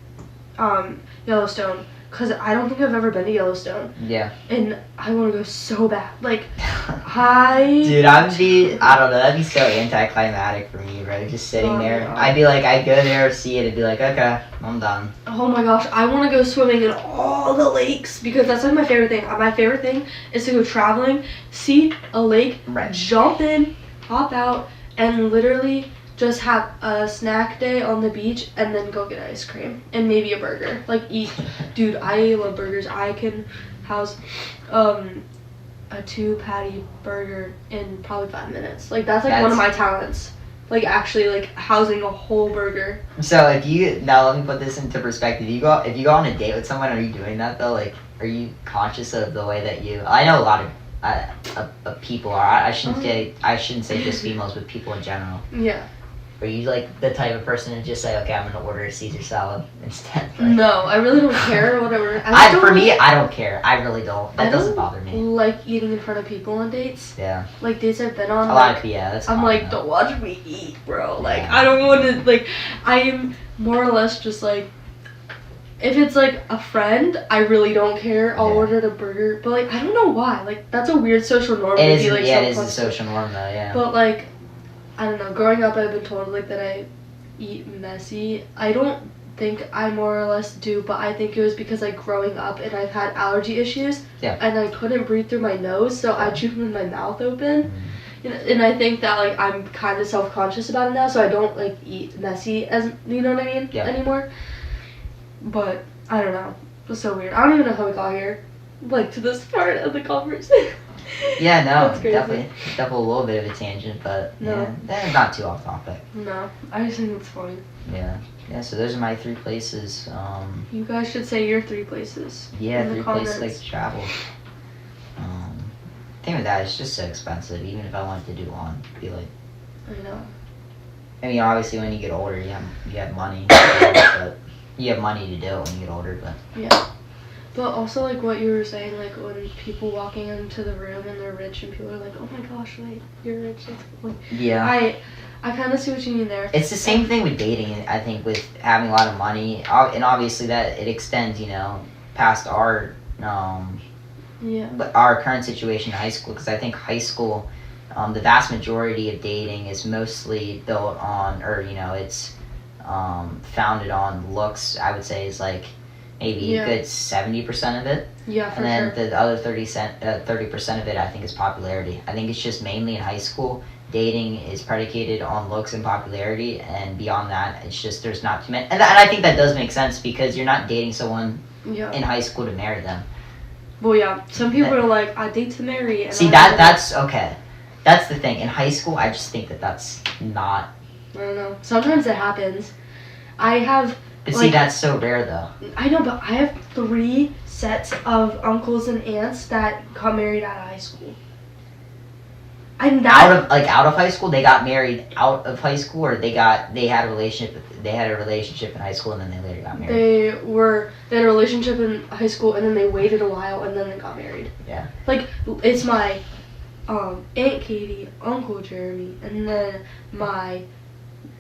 [SPEAKER 2] Yellowstone, because I don't think I've ever been to Yellowstone.
[SPEAKER 1] Yeah. And
[SPEAKER 2] I want to go so bad. Like,
[SPEAKER 1] Dude, I don't know, that'd be so anticlimactic for me, bro. Just sitting there. I'd be like, I'd go there, see it, and be like, okay, I'm done.
[SPEAKER 2] Oh my gosh, I want to go swimming in all the lakes, because that's like my favorite thing. My favorite thing is to go traveling, see a lake, jump in, hop out, and literally just have a snack day on the beach and then go get ice cream and maybe a burger. Like, eat. Dude, I love burgers. I can house a 2-patty burger in probably 5 minutes. Like, that's one of my talents. Like, actually, like, housing a whole burger.
[SPEAKER 1] So now let me put this into perspective. If you go on a date with someone, are you doing that though? Like, are you conscious of the way that I know a lot of people are. I shouldn't say just females, but people in general.
[SPEAKER 2] Yeah.
[SPEAKER 1] Are you like the type of person to just say, okay, I'm gonna order a Caesar salad instead? Like,
[SPEAKER 2] no, I really don't care what I order.
[SPEAKER 1] For me, I don't care. I really don't. That doesn't bother me.
[SPEAKER 2] Like eating in front of people on dates.
[SPEAKER 1] Yeah.
[SPEAKER 2] Like dates I've been on.
[SPEAKER 1] A lot of that's.
[SPEAKER 2] I'm like, don't watch me eat, bro. Like, I don't want to. Like, I am more or less just like. If it's like a friend, I really don't care. I'll order the burger, but like I don't know why. Like, that's a weird social norm.
[SPEAKER 1] It is. It is a social norm though. Yeah.
[SPEAKER 2] But like. I don't know, growing up I've been told like that I eat messy. I don't think I more or less do, but I think it was because like growing up and I've had allergy issues and I couldn't breathe through my nose, so I chewed with my mouth open. And I think that like I'm kind of self-conscious about it now, so I don't like eat messy, as you know what I mean, anymore. But I don't know. It was so weird. I don't even know how we got here, like, to this part of the conversation.
[SPEAKER 1] Yeah, no,
[SPEAKER 2] That's crazy.
[SPEAKER 1] definitely a little bit of a tangent, but
[SPEAKER 2] No.
[SPEAKER 1] yeah, that's not too off topic.
[SPEAKER 2] No, I just think it's funny.
[SPEAKER 1] Yeah. So those are my 3 places.
[SPEAKER 2] You guys should say your 3 places.
[SPEAKER 1] Yeah,
[SPEAKER 2] in the
[SPEAKER 1] 3 places
[SPEAKER 2] comments.
[SPEAKER 1] like to travel. Thing with that, it's just so expensive. Even if I wanted to do one, it'd be like.
[SPEAKER 2] I know.
[SPEAKER 1] I mean, obviously, when you get older, you have money, but you have money to do it when you get older. But
[SPEAKER 2] yeah, but also like what you were saying, like when people walking into the room and they're rich and people are like, oh my gosh, wait, you're rich. Like,
[SPEAKER 1] yeah,
[SPEAKER 2] I kind of see what you mean there.
[SPEAKER 1] It's the same thing with dating. I think with having a lot of money, and obviously that it extends, past our our current situation in high school. Because I think high school. The vast majority of dating is mostly built on, or it's founded on looks. I would say is like maybe a good 70% of it.
[SPEAKER 2] Yeah, for
[SPEAKER 1] and then
[SPEAKER 2] sure.
[SPEAKER 1] the other 30% of it, I think, is popularity. I think it's just mainly in high school. Dating is predicated on looks and popularity, and beyond that, it's just there's not too many. And I think that does make sense because you're not dating someone in high school to marry them.
[SPEAKER 2] Well, yeah, some people are like, I date to marry. And
[SPEAKER 1] see, that's okay. That's the thing. In high school, I just think that that's not.
[SPEAKER 2] I don't know. Sometimes it happens. I have.
[SPEAKER 1] But see, that's so rare, though.
[SPEAKER 2] I know, but I have 3 sets of uncles and aunts that got married out of high school. And
[SPEAKER 1] out of high school, they got married out of high school, or they had a relationship. They had a relationship in high school, and then they later got married.
[SPEAKER 2] They had a relationship in high school, and then they waited a while, and then they got married.
[SPEAKER 1] Yeah.
[SPEAKER 2] Like it's my. Aunt Katie, Uncle Jeremy, and then my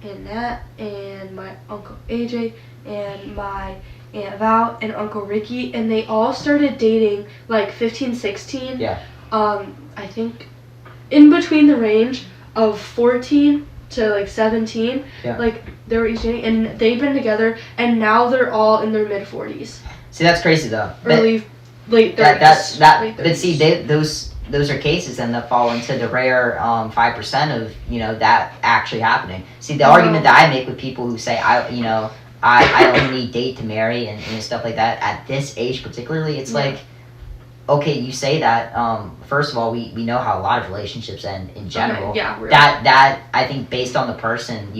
[SPEAKER 2] Aunt Nat, and my Uncle AJ, and my Aunt Val, and Uncle Ricky, and they all started dating like 15, 16.
[SPEAKER 1] Yeah.
[SPEAKER 2] I think in between the range of 14 to like 17.
[SPEAKER 1] Yeah.
[SPEAKER 2] Like they were each dating, and they've been together, and now they're all in their mid 40s.
[SPEAKER 1] See, that's crazy though.
[SPEAKER 2] Late 30s.
[SPEAKER 1] But see, those are cases and that fall into the rare 5% of that actually happening. See, the argument that I make with people who say I only date to marry and stuff like that at this age particularly, it's like, okay, you say that. First of all, we know how a lot of relationships end in general.
[SPEAKER 2] Okay, yeah, really.
[SPEAKER 1] That I think based on the person,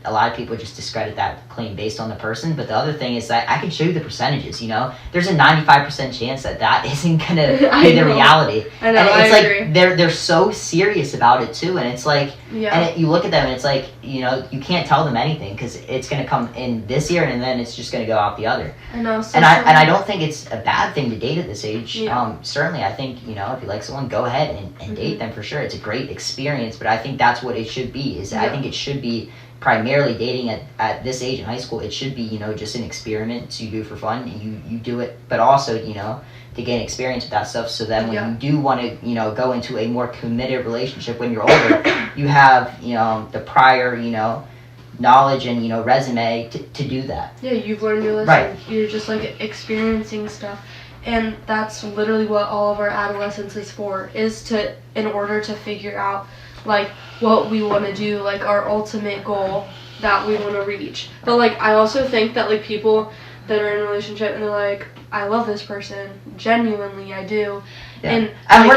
[SPEAKER 1] a lot of people just discredit that claim based on the person. But the other thing is that I can show you the percentages. There's a 95% chance that isn't gonna be the reality.
[SPEAKER 2] I know.
[SPEAKER 1] And it's
[SPEAKER 2] I
[SPEAKER 1] like
[SPEAKER 2] agree.
[SPEAKER 1] they're so serious about it too. And it's like, you look at them and it's like, you can't tell them anything because it's gonna come in this year and then it's just gonna go out the other.
[SPEAKER 2] I know. So
[SPEAKER 1] and I don't think it's a bad thing to date at this age.
[SPEAKER 2] Yeah.
[SPEAKER 1] Certainly, I think if you like someone, go ahead and date them for sure. It's a great experience. But I think that's what it should be. I think it should be. Primarily dating at this age in high school, it should be just an experiment to do for fun, and you do it, but also to gain experience with that stuff. So then when you do want to go into a more committed relationship when you're older, you have the prior knowledge and resume to do that.
[SPEAKER 2] Yeah, you've learned your lesson.
[SPEAKER 1] Right.
[SPEAKER 2] You're just like experiencing stuff, and that's literally what all of our adolescence is for. In order to figure out like what we want to do, like our ultimate goal that we want to reach. But like I also think that like people that are in a relationship and they're like, I love this person, genuinely I do.
[SPEAKER 1] Yeah.
[SPEAKER 2] And
[SPEAKER 1] I'm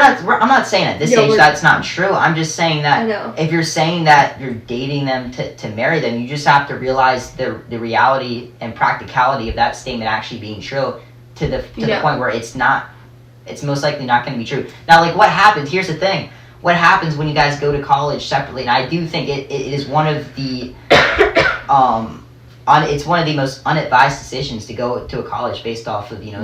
[SPEAKER 1] not saying at this age that's not true. I'm just saying that if you're saying that you're dating them to marry them, you just have to realize the reality and practicality of that statement actually being true to the point where it's most likely not going to be true. Now, like what happens, here's the thing. What happens when you guys go to college separately? And I do think it is one of the it's one of the most unadvised decisions to go to a college based off of you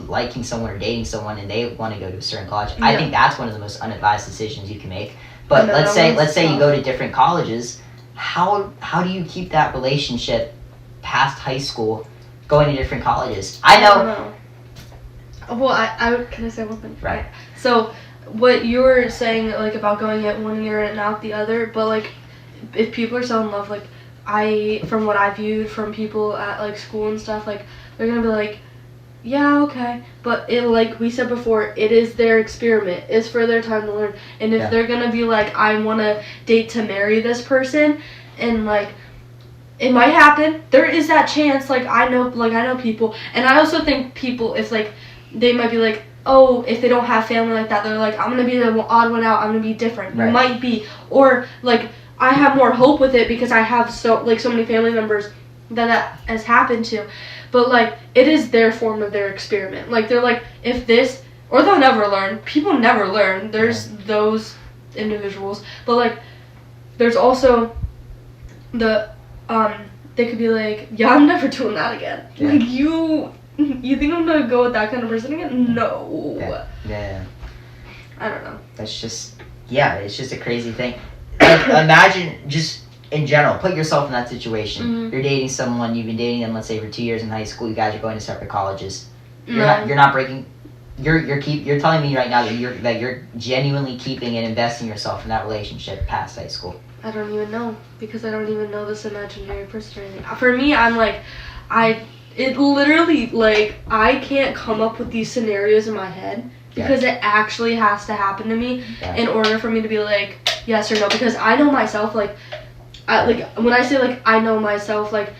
[SPEAKER 1] liking someone or dating someone and they want to go to a certain college. I think that's one of the most unadvised decisions you can make. But let's say you go to different colleges. How do you keep that relationship past high school, going to different colleges? I know.
[SPEAKER 2] Well, I can I say one thing?
[SPEAKER 1] Right.
[SPEAKER 2] So. What you were saying, like, about going at one year and out the other, but, like, if people are so in love, like, from what I viewed from people at, like, school and stuff, like, they're gonna be like, yeah, okay, but like we said before, it is their experiment. It's for their time to learn, and if they're gonna be like, I wanna date to marry this person, and, like, it might happen. There is that chance. Like I know people, and I also think people, if like they might be like, oh, if they don't have family like that, they're like, I'm gonna be the odd one out. I'm gonna be different.
[SPEAKER 1] Right.
[SPEAKER 2] You might be, or like I have more hope with it because I have so many family members that has happened to. But like it is their form of their experiment. Like they're like, if this, or they'll never learn. People never learn. There's those individuals, but like there's also the they could be like, yeah, I'm never doing that again.
[SPEAKER 1] Yeah.
[SPEAKER 2] Like you think I'm gonna go with that kind of person again? No.
[SPEAKER 1] Yeah.
[SPEAKER 2] I don't know.
[SPEAKER 1] That's just, it's just a crazy thing. Like, imagine just in general, put yourself in that situation.
[SPEAKER 2] Mm-hmm.
[SPEAKER 1] You're dating someone, you've been dating them, let's say, for 2 years in high school. You guys are going to separate colleges. You're not breaking. You're telling me right now that you're genuinely keeping and investing yourself in that relationship past high school.
[SPEAKER 2] I don't even know, because I don't even know this imaginary person or anything. For me, I'm like, it literally, like, I can't come up with these scenarios in my head because it actually has to happen to me in order for me to be like, yes or no. Because I know myself, like when I say, like, I know myself, like,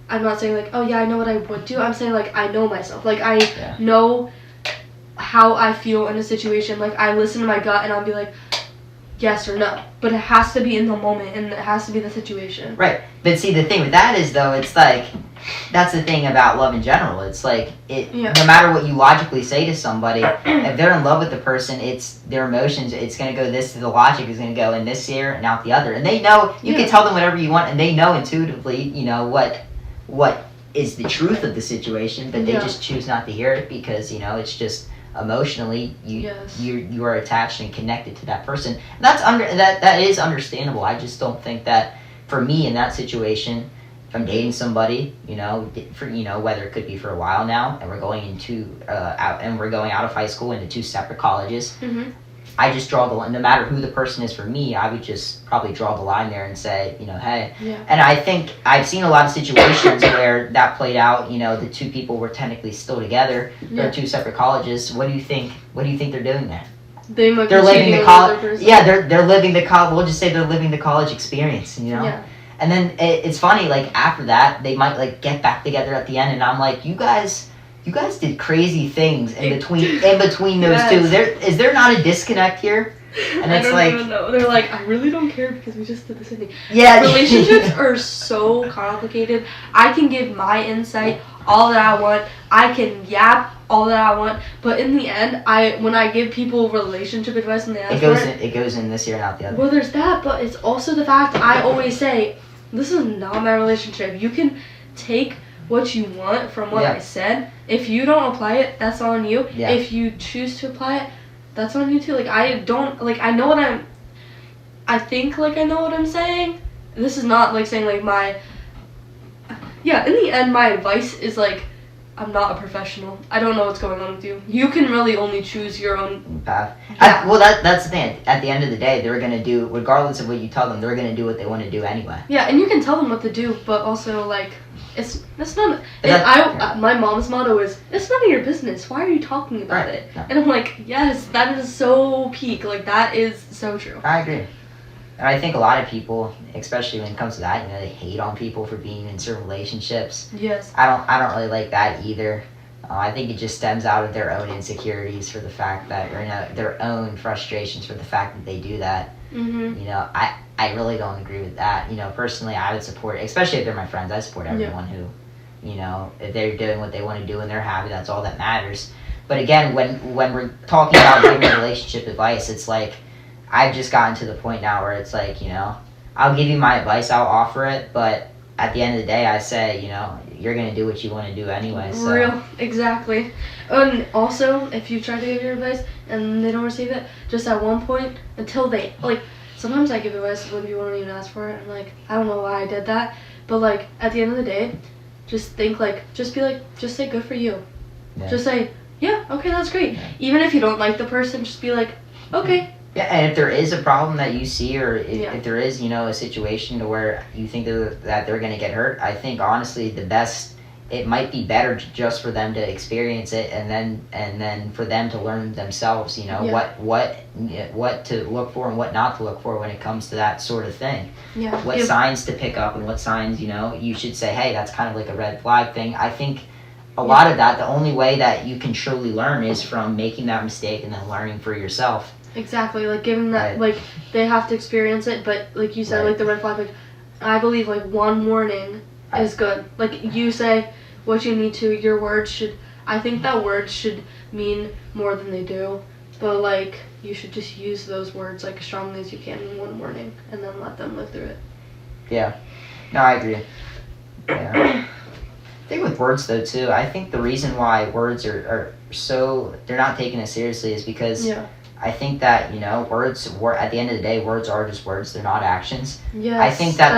[SPEAKER 2] I'm not saying, like, oh, yeah, I know what I would do. I'm saying, like, I know myself. Like, I know how I feel in a situation. Like, I listen to my gut, and I'll be like, yes or no. But it has to be in the moment, and it has to be the situation.
[SPEAKER 1] Right. But see, the thing with that is, though, it's like, that's the thing about love in general. It's like, no matter what you logically say to somebody, if they're in love with the person, it's their emotions, it's going to go this, the logic is going to go in this ear and out the other. And they know, you can tell them whatever you want, and they know intuitively, you know, what is the truth of the situation, but they just choose not to hear it because, you know, it's just emotionally you are attached and connected to that person. And that is understandable. I just don't think that for me in that situation, if I'm dating somebody, you know, for, you know, whether it could be for a while now, and we're going out of high school into two separate colleges, I just draw the line. No matter who the person is for me, I would just probably draw the line there and say, you know, hey. And I think I've seen a lot of situations where that played out. You know, the two people were technically still together. They're two separate colleges. What do you think they're doing there?
[SPEAKER 2] They're
[SPEAKER 1] living the college. Yeah, they're living the college. We'll just say they're living the college experience. You know. Yeah. And then it's funny. Like after that, they might like get back together at the end, and I'm like, you guys did crazy things in between those two. Is there not a disconnect here? And it's
[SPEAKER 2] I don't even know. They're like, I really don't care because we just did the same thing.
[SPEAKER 1] Yeah.
[SPEAKER 2] Relationships are so complicated. I can give my insight all that I want. I can yap all that I want. But in the end, when I give people relationship advice and they ask
[SPEAKER 1] it goes in this ear and out the other.
[SPEAKER 2] Well, there's that, but it's also the fact I always say, this is not my relationship. You can take what you want from what I said. If you don't apply it, that's on you. Yeah. If you choose to apply it, that's on you too. Like I don't I think like I know what I'm saying. This is not like saying like in the end my advice is like, I'm not a professional. I don't know what's going on with you. You can really only choose your own
[SPEAKER 1] path. That's the thing. At the end of the day, they're going to do, regardless of what you tell them, they're going to do what they want to do anyway.
[SPEAKER 2] Yeah, and you can tell them what to do, but also, like, it's not... my mom's motto is, it's none of your business. Why are you talking about it? No. And I'm like, yes, that is so peak. Like, that is so true.
[SPEAKER 1] I agree. And I think a lot of people, especially when it comes to that, you know, they hate on people for being in certain relationships.
[SPEAKER 2] Yes.
[SPEAKER 1] I don't really like that either. I think it just stems out of their own insecurities for the fact that, or their own frustrations for the fact that they do that.
[SPEAKER 2] Mm-hmm.
[SPEAKER 1] You know, I really don't agree with that. You know, personally, I would support, especially if they're my friends, I support everyone who, you know, if they're doing what they want to do and they're happy, that's all that matters. But again, when we're talking about giving relationship advice, it's like, I've just gotten to the point now where it's like, you know, I'll give you my advice, I'll offer it, but at the end of the day, I say, you know, you're going to do what you want to do anyway. So.
[SPEAKER 2] Exactly. And also, if you try to give your advice and they don't receive it, just at one point, until they, like, sometimes I give advice when people don't even ask for it. I'm like, I don't know why I did that. But, like, at the end of the day, just think, like, just say good for you. Yeah. Just say, yeah, okay, that's great. Yeah. Even if you don't like the person, just be like, okay.
[SPEAKER 1] Yeah, and if there is a problem that you see, or if there is, you know, a situation to where you think that they're going to get hurt, I think honestly the best it might be better just for them to experience it, and then for them to learn themselves, what to look for and what not to look for when it comes to that sort of thing.
[SPEAKER 2] Yeah.
[SPEAKER 1] What signs to pick up and what signs, you should say, hey, that's kind of like a red flag thing. I think a lot of that, the only way that you can truly learn is from making that mistake and then learning for yourself.
[SPEAKER 2] Exactly, like giving that, like they have to experience it, but like you said, like the red flag, like I believe like one warning is good. Like you say what you need to, your words should, I think that words should mean more than they do, but like you should just use those words like as strongly as you can in one warning and then let them live through it.
[SPEAKER 1] Yeah, no, I agree. Yeah. I think with words though too, I think the reason why words are so, they're not taken as seriously is because I think that, words, at the end of the day, words are just words. They're not actions.
[SPEAKER 2] Yes.
[SPEAKER 1] I think that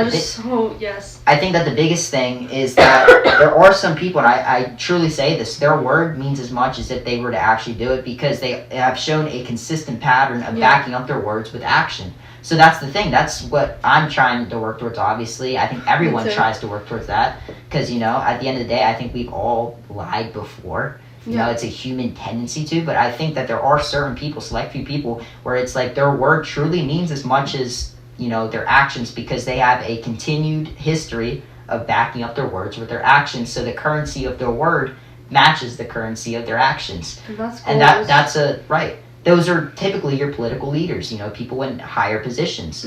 [SPEAKER 1] I think that the biggest thing is that there are some people, and I truly say this, their word means as much as if they were to actually do it, because they have shown a consistent pattern of backing up their words with action. So that's the thing. That's what I'm trying to work towards, obviously. I think everyone tries to work towards that because, at the end of the day, I think we've all lied before. It's a human tendency to, but I think that there are certain people, select few people, where it's like their word truly means as much as, their actions, because they have a continued history of backing up their words with their actions. So the currency of their word matches the currency of their actions. And that's right. Those are typically your political leaders, people in higher positions,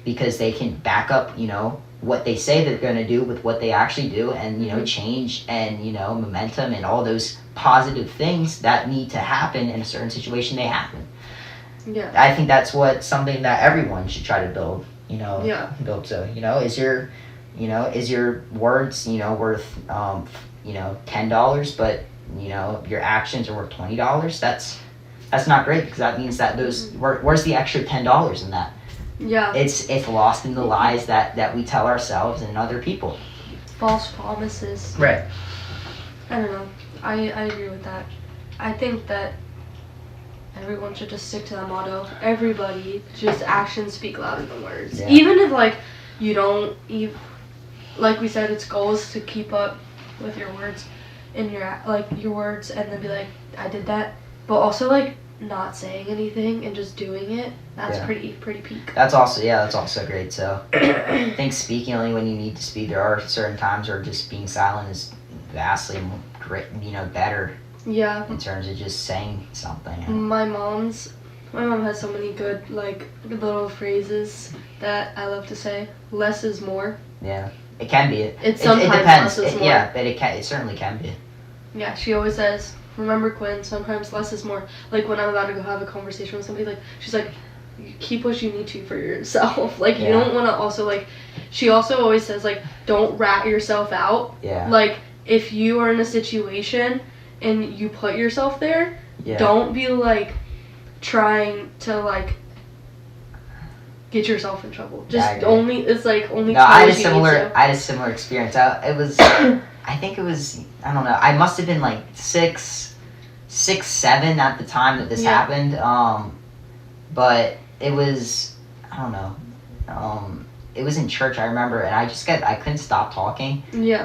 [SPEAKER 1] because they can back up, what they say they're going to do with what they actually do, and, change and, momentum and all those positive things that need to happen in a certain situation, they happen.
[SPEAKER 2] Yeah.
[SPEAKER 1] I think that's something that everyone should try to build, build. So, is your words, worth, $10, but, your actions are worth $20? That's not great, because that means that where's the extra $10 in that?
[SPEAKER 2] Yeah.
[SPEAKER 1] It's lost in the lies that we tell ourselves and other people.
[SPEAKER 2] False promises.
[SPEAKER 1] Right.
[SPEAKER 2] I don't know. I agree with that. I think that everyone should just stick to that motto. Everybody, just actions speak louder than words.
[SPEAKER 1] Yeah.
[SPEAKER 2] Even if like you don't, like we said, it's goals to keep up with your words and your words, and then be like, I did that. But also like not saying anything and just doing it. That's pretty peak. That's
[SPEAKER 1] also great. So I think speaking only when you need to speak. There are certain times where just being silent is vastly great, better.
[SPEAKER 2] Yeah.
[SPEAKER 1] In terms of just saying something.
[SPEAKER 2] My mom has so many good little phrases that I love to say. Less is more.
[SPEAKER 1] Yeah, it can be. It
[SPEAKER 2] sometimes
[SPEAKER 1] depends.
[SPEAKER 2] less is more.
[SPEAKER 1] Yeah, but it certainly can be.
[SPEAKER 2] Yeah, she always says, remember, Quinn, sometimes less is more. Like when I'm about to go have a conversation with somebody, she's like, keep what you need to for yourself. You don't want to also she also always says don't rat yourself out.
[SPEAKER 1] Yeah.
[SPEAKER 2] If you are in a situation and you put yourself there, don't be trying to get yourself in trouble. Just only
[SPEAKER 1] No, I had a similar experience. I think it was, I don't know, I must have been 6, 7 at the time that this happened. But it was, I don't know, it was in church, I remember, and I couldn't stop talking.
[SPEAKER 2] Yeah.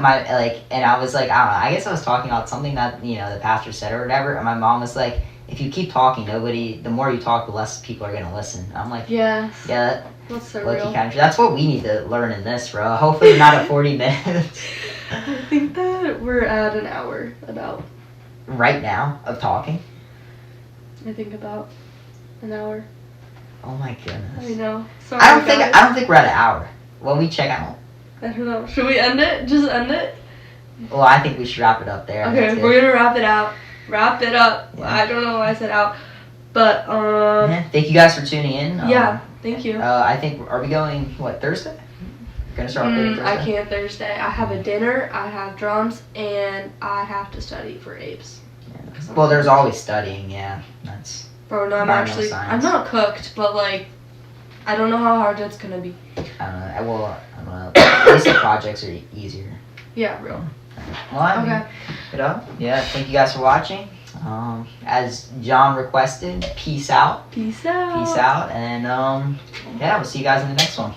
[SPEAKER 1] And I was I don't know, I guess I was talking about something that, the pastor said or whatever, and my mom was like, if you keep talking, the more you talk, the less people are going to listen. I'm like,
[SPEAKER 2] yes.
[SPEAKER 1] Yeah,
[SPEAKER 2] that's so real.
[SPEAKER 1] Kind of, that's what we need to learn in this, bro. Hopefully not at 40 minutes.
[SPEAKER 2] I think that we're at an hour about.
[SPEAKER 1] Right now of talking?
[SPEAKER 2] I think about an hour.
[SPEAKER 1] Oh my goodness.
[SPEAKER 2] I know. Sorry,
[SPEAKER 1] I don't think we're at an hour. When we check out.
[SPEAKER 2] I don't know. Should we end it? Just end it?
[SPEAKER 1] Well, I think we should wrap it up there.
[SPEAKER 2] Okay, we're gonna wrap it out. Wrap it up. Yeah. I don't know why I said out. But
[SPEAKER 1] thank you guys for tuning in.
[SPEAKER 2] Thank you.
[SPEAKER 1] I think, are we going Thursday? We're gonna start Thursday?
[SPEAKER 2] I can't Thursday. I have a dinner, I have drums, and I have to study for APES.
[SPEAKER 1] Yeah. Well, there's always studying, that's
[SPEAKER 2] Bro, no, I'm not cooked, but I don't know how hard it's gonna be.
[SPEAKER 1] I don't know. At least the projects are easier.
[SPEAKER 2] Yeah, real.
[SPEAKER 1] Well, thank you guys for watching. As John requested, peace out.
[SPEAKER 2] Peace out.
[SPEAKER 1] Peace out, and we'll see you guys in the next one.